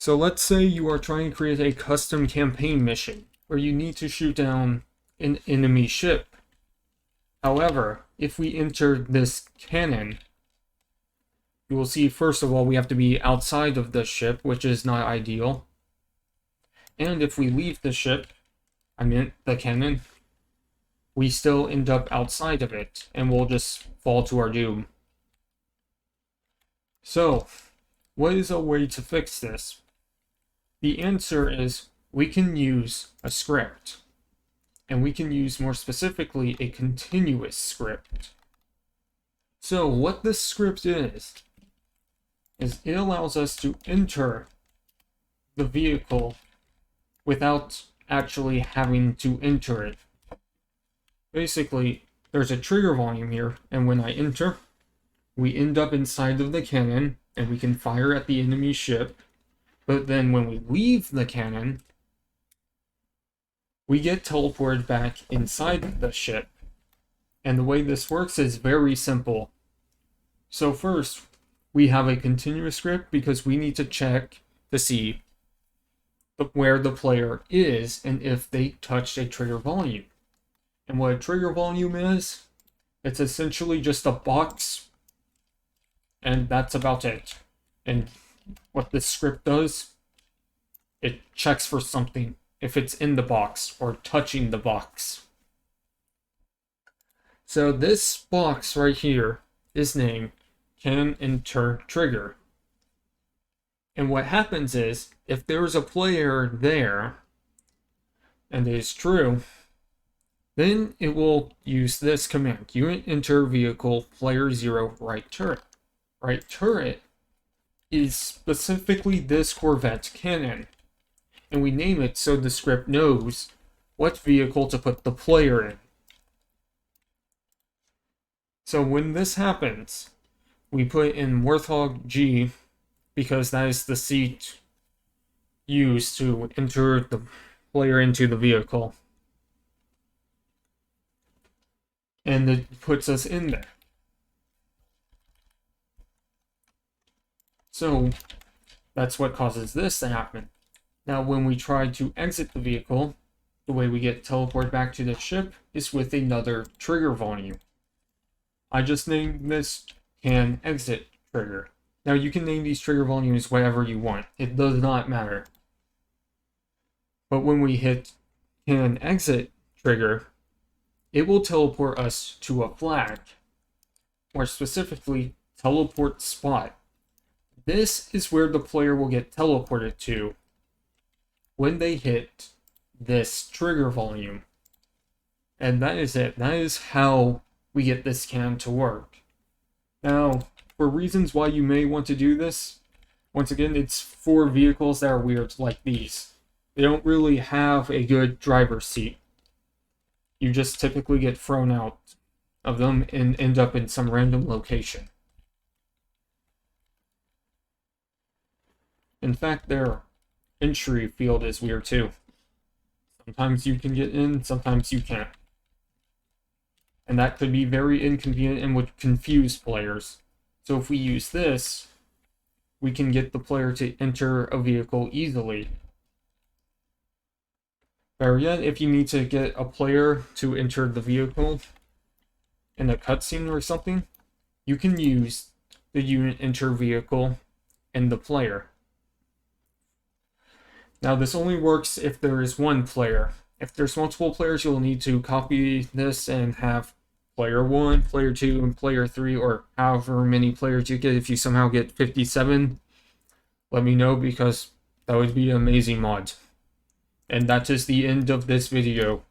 So let's say you are trying to create a custom campaign mission where you need to shoot down an enemy ship. However, if we enter this cannon, you will see first of all we have to be outside of the ship, which is not ideal. And if we leave the ship, the cannon, we still end up outside of it and we'll just fall to our doom. So, what is a way to fix this? The answer is we can use a script. And we can use more specifically a continuous script. So what this script is it allows us to enter the vehicle without actually having to enter it. Basically, there's a trigger volume here, and when I enter, we end up inside of the cannon, and we can fire at the enemy ship. But then when we leave the cannon, we get teleported back inside the ship. And the way this works is very simple. So first, we have a continuous script because we need to check to see where the player is and if they touched a trigger volume. And what a trigger volume is, it's essentially just a box, and that's about it. And what this script does, it checks for something if it's in the box or touching the box. So this box right here is named Can Enter Trigger. And what happens is, if there's a player there, and it is true, then it will use this command. Unit enter vehicle player 0 right turret. Right turret is specifically this Corvette cannon. And we name it so the script knows what vehicle to put the player in. So when this happens, we put in Warthog G because that is the seat used to enter the player into the vehicle. And it puts us in there. So that's what causes this to happen. Now, when we try to exit the vehicle, the way we get teleported back to the ship is with another trigger volume. I just named this Can Exit Trigger. Now, you can name these trigger volumes whatever you want. It does not matter. But when we hit Can Exit Trigger, it will teleport us to a flag, or specifically, teleport spot. This is where the player will get teleported to when they hit this trigger volume. And that is it. That is how we get this can to work. Now, for reasons why you may want to do this, once again, it's for vehicles that are weird like these. They don't really have a good driver's seat. You just typically get thrown out of them and end up in some random location. In fact, their entry field is weird too. Sometimes you can get in, sometimes you can't. And that could be very inconvenient and would confuse players. So if we use this, we can get the player to enter a vehicle easily. Better yet, if you need to get a player to enter the vehicle in a cutscene or something, you can use the unit enter vehicle and the player. Now, this only works if there is one player. If there's multiple players, you'll need to copy this and have player 1, player 2, and player 3, or however many players you get. If you somehow get 57, let me know, because that would be an amazing mod. And that is the end of this video.